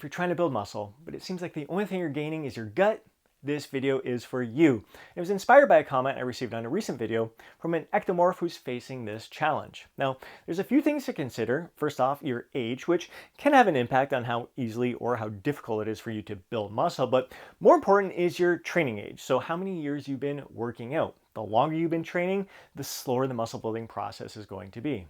you're trying to build muscle, but it seems like the only thing you're gaining is your gut, this video is for you. It was inspired by a comment I received on a recent video from an ectomorph who's facing this challenge. Now, there's a few things to consider. First off, your age, which can have an impact on how easily or how difficult it is for you to build muscle, but more important is your training age. So how many years you've been working out. The longer you've been training, the slower the muscle building process is going to be.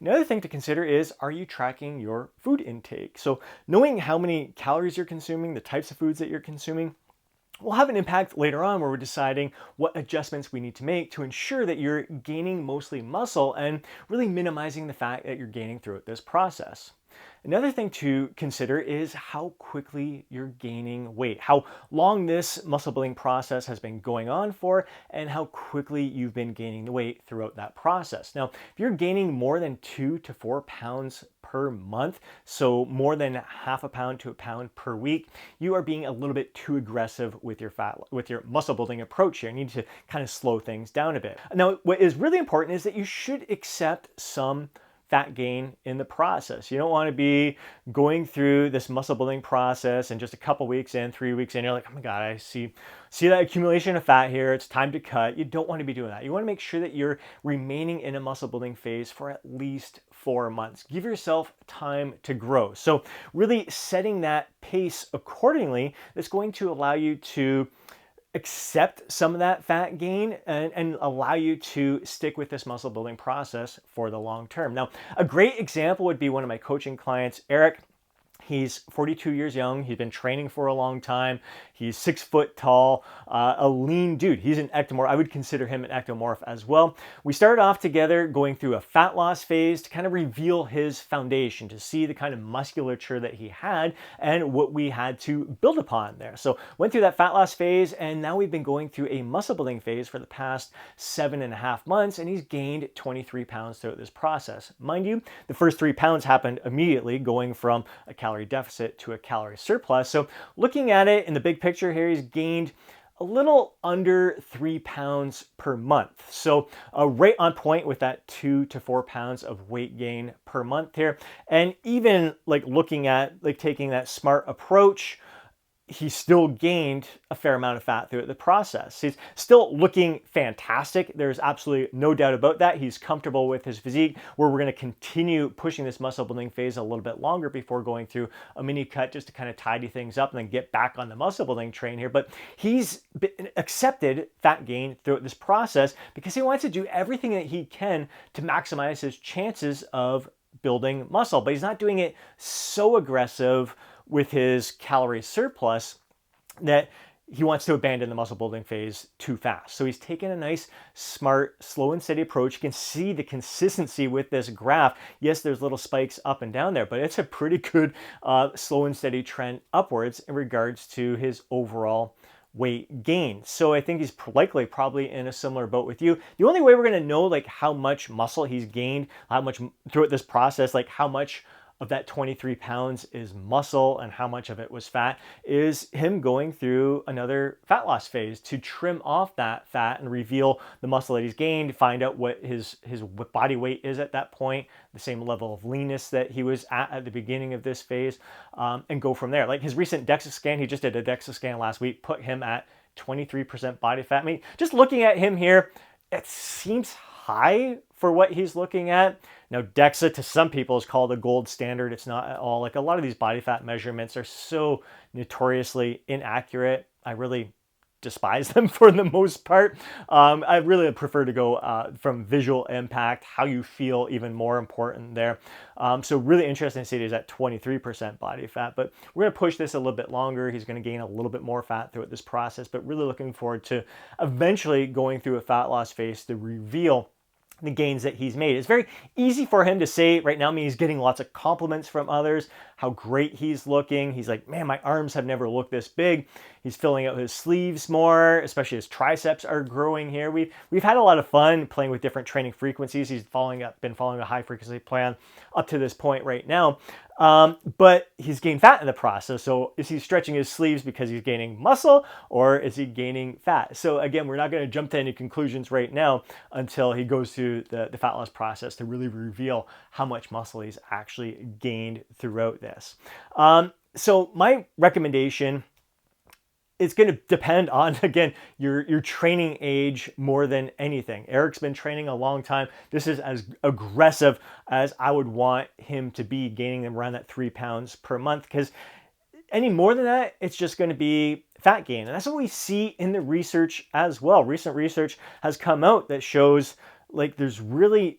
Another thing to consider is, are you tracking your food intake? So knowing how many calories you're consuming, the types of foods that you're consuming, will have an impact later on where we're deciding what adjustments we need to make to ensure that you're gaining mostly muscle and really minimizing the fat that you're gaining throughout this process. Another thing to consider is how quickly you're gaining weight, how long this muscle building process has been going on for, and how quickly you've been gaining the weight throughout that process. Now, if you're gaining more than 2 to 4 pounds per month, so more than half a pound to a pound per week, you are being a little bit too aggressive with your muscle building approach here. You need to kind of slow things down a bit. Now, what is really important is that you should accept some fat gain in the process. You don't want to be going through this muscle building process and just a couple weeks in, 3 weeks in, you're like, oh my God, I see that accumulation of fat here. It's time to cut. You don't want to be doing that. You want to make sure that you're remaining in a muscle building phase for at least 4 months. Give yourself time to grow. So really setting that pace accordingly is going to allow you to accept some of that fat gain and allow you to stick with this muscle building process for the long term. Now, a great example would be one of my coaching clients, Eric. He's 42 years young. He's been training for a long time. He's 6 foot tall, a lean dude. He's an ectomorph. I would consider him an ectomorph as well. We started off together going through a fat loss phase to kind of reveal his foundation, to see the kind of musculature that he had and what we had to build upon there. So went through that fat loss phase, and now we've been going through a muscle building phase for the past 7.5 months, and he's gained 23 pounds throughout this process. Mind you, the first 3 pounds happened immediately, going from a calorie deficit to a calorie surplus. So looking at it in the big picture here, he's gained a little under 3 pounds per month. So right on point with that 2 to 4 pounds of weight gain per month here. And even like looking at like taking that smart approach, he still gained a fair amount of fat throughout the process. He's still looking fantastic. There's absolutely no doubt about that. He's comfortable with his physique, where we're going to continue pushing this muscle building phase a little bit longer before going through a mini cut just to kind of tidy things up and then get back on the muscle building train here. But he's accepted fat gain throughout this process because he wants to do everything that he can to maximize his chances of building muscle. But he's not doing it so aggressive with his calorie surplus that he wants to abandon the muscle building phase too fast. So he's taken a nice, smart, slow and steady approach. You can see the consistency with this graph. Yes, there's little spikes up and down there, but it's a pretty good slow and steady trend upwards in regards to his overall weight gain. So I think he's likely probably in a similar boat with you. The only way we're going to know like how much muscle he's gained, how much throughout this process, like how much of that 23 pounds is muscle and how much of it was fat, is him going through another fat loss phase to trim off that fat and reveal the muscle that he's gained, find out what his body weight is at that point, the same level of leanness that he was at the beginning of this phase, and go from there. Like his recent DEXA scan, he just did a DEXA scan last week, put him at 23% body fat. I mean, just looking at him here, it seems high for what he's looking at. Now, DEXA to some people is called a gold standard. It's not at all. Like a lot of these body fat measurements are so notoriously inaccurate. I really despise them for the most part. I really prefer to go from visual impact, how you feel, even more important there. So really interesting to see that he's at 23% body fat, but we're going to push this a little bit longer. He's going to gain a little bit more fat throughout this process, but really looking forward to eventually going through a fat loss phase to reveal the gains that he's made. It's very easy for him to say right now. I mean, he's getting lots of compliments from others, how great he's looking. He's like, man, my arms have never looked this big. He's filling out his sleeves more, especially his triceps are growing here. We've had a lot of fun playing with different training frequencies. He's been following a high frequency plan up to this point right now. But he's gained fat in the process. So is he stretching his sleeves because he's gaining muscle, or is he gaining fat? So again, we're not going to jump to any conclusions right now until he goes through the fat loss process to really reveal how much muscle he's actually gained throughout this. So my recommendation, it's going to depend on, again, your training age more than anything. Eric's been training a long time. This is as aggressive as I would want him to be, gaining them around that 3 pounds per month, because any more than that, it's just going to be fat gain. And that's what we see in the research as well. Recent research has come out that shows like there's really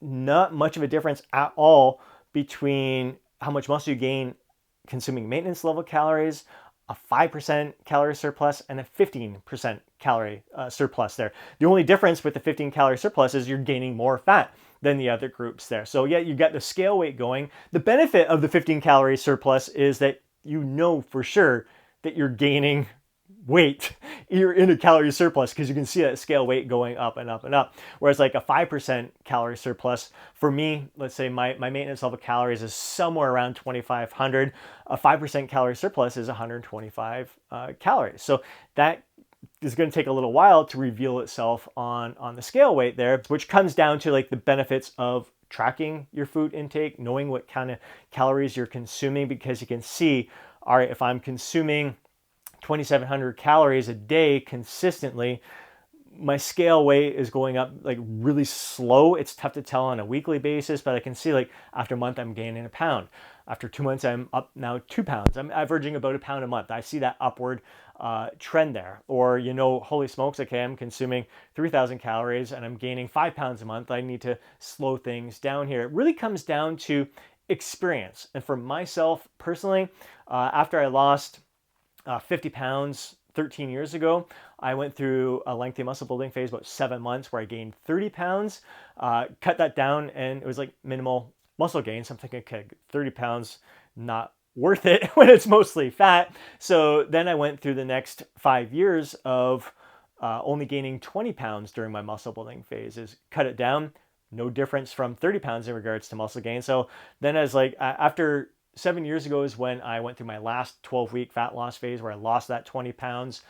not much of a difference at all between how much muscle you gain consuming maintenance level calories, a 5% calorie surplus, and a 15% calorie surplus there. The only difference with the 15 calorie surplus is you're gaining more fat than the other groups there. So yeah, you got the scale weight going. The benefit of the 15 calorie surplus is that you know for sure that you're gaining weight, you're in a calorie surplus, because you can see that scale weight going up and up and up. Whereas like a 5% calorie surplus, for me, let's say my maintenance level calories is somewhere around 2,500. A 5% calorie surplus is 125 calories. So that is going to take a little while to reveal itself on the scale weight there, which comes down to like the benefits of tracking your food intake, knowing what kind of calories you're consuming, because you can see, all right, if I'm consuming 2,700 calories a day consistently, my scale weight is going up like really slow. It's tough to tell on a weekly basis, but I can see like after a month, I'm gaining a pound. After 2 months, I'm up now 2 pounds. I'm averaging about a pound a month. I see that upward trend there. Or, you know, holy smokes, okay, I'm consuming 3,000 calories and I'm gaining 5 pounds a month. I need to slow things down here. It really comes down to experience. And for myself personally, after I lost 50 pounds 13 years ago, I went through a lengthy muscle building phase, about 7 months, where I gained 30 pounds, cut that down, and it was like minimal muscle gain. So I'm thinking, okay, 30 pounds, not worth it when it's mostly fat. So then I went through the next 5 years of only gaining 20 pounds during my muscle building phases, cut it down, no difference from 30 pounds in regards to muscle gain. So then as like after 7 years ago is when I went through my last 12-week fat loss phase, where I lost that 20 pounds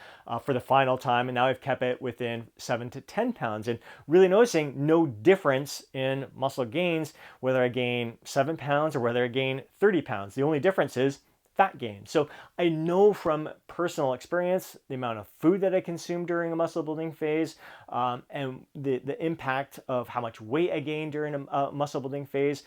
for the final time. And now I've kept it within 7 to 10 pounds, and really noticing no difference in muscle gains, whether I gain 7 pounds or whether I gain 30 pounds. The only difference is fat gain. So I know from personal experience the amount of food that I consume during a muscle building phase, and the impact of how much weight I gain during a muscle building phase,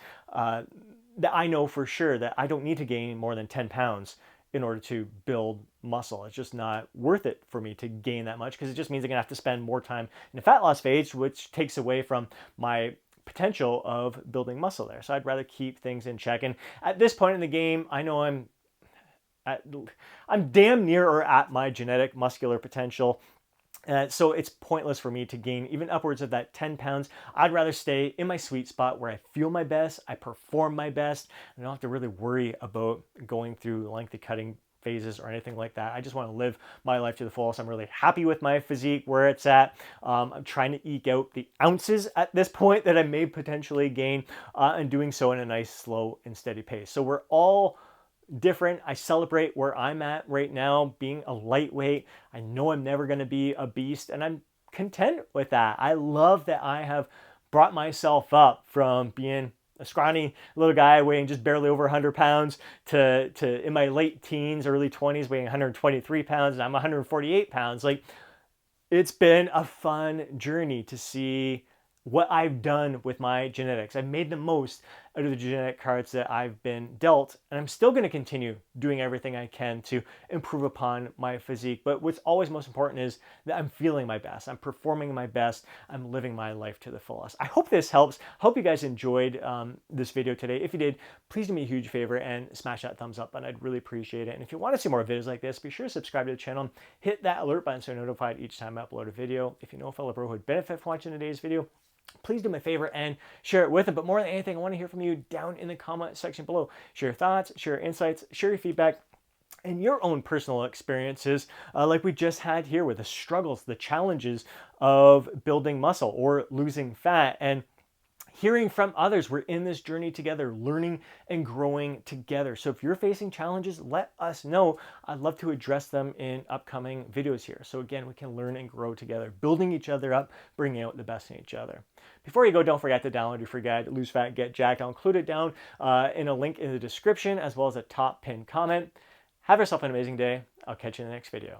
that I know for sure that I don't need to gain more than 10 pounds in order to build muscle. It's just not worth it for me to gain that much, because it just means I'm gonna have to spend more time in a fat loss phase, which takes away from my potential of building muscle there. So I'd rather keep things in check. And at this point in the game, I know I'm damn near or at my genetic muscular potential. So it's pointless for me to gain even upwards of that 10 pounds. I'd rather stay in my sweet spot where I feel my best, I perform my best, and I don't have to really worry about going through lengthy cutting phases or anything like that. I just want to live my life to the fullest. I'm really happy with my physique, where it's at. I'm trying to eke out the ounces at this point that I may potentially gain, and doing so in a nice, slow, and steady pace. So we're all different. I celebrate where I'm at right now, being a lightweight. I know I'm never going to be a beast, and I'm content with that. I love that I have brought myself up from being a scrawny little guy weighing just barely over 100 pounds to in my late teens, early 20s, weighing 123 pounds, and I'm 148 pounds. Like, it's been a fun journey to see what I've done with my genetics. I've made the most out of the genetic cards that I've been dealt, and I'm still going to continue doing everything I can to improve upon my physique. But what's always most important is that I'm feeling my best, I'm performing my best, I'm living my life to the fullest. I hope this helps. I hope you guys enjoyed this video today. If you did, please do me a huge favor and smash that thumbs up button. I'd really appreciate it. And if you want to see more videos like this, be sure to subscribe to the channel, hit that alert button so you're notified each time I upload a video. If you know a fellow bro who would benefit from watching today's video, please do me a favor and share it with them. But more than anything, I want to hear from you down in the comment section below. Share your thoughts, share your insights, share your feedback, and your own personal experiences, like we just had here with the struggles, the challenges of building muscle or losing fat. And hearing from others. We're in this journey together, learning and growing together. So if you're facing challenges, let us know. I'd love to address them in upcoming videos here. So again, we can learn and grow together, building each other up, bringing out the best in each other. Before you go, don't forget to download your free guide, Lose Fat, Get Jacked. I'll include it down in a link in the description, as well as a top pinned comment. Have yourself an amazing day. I'll catch you in the next video.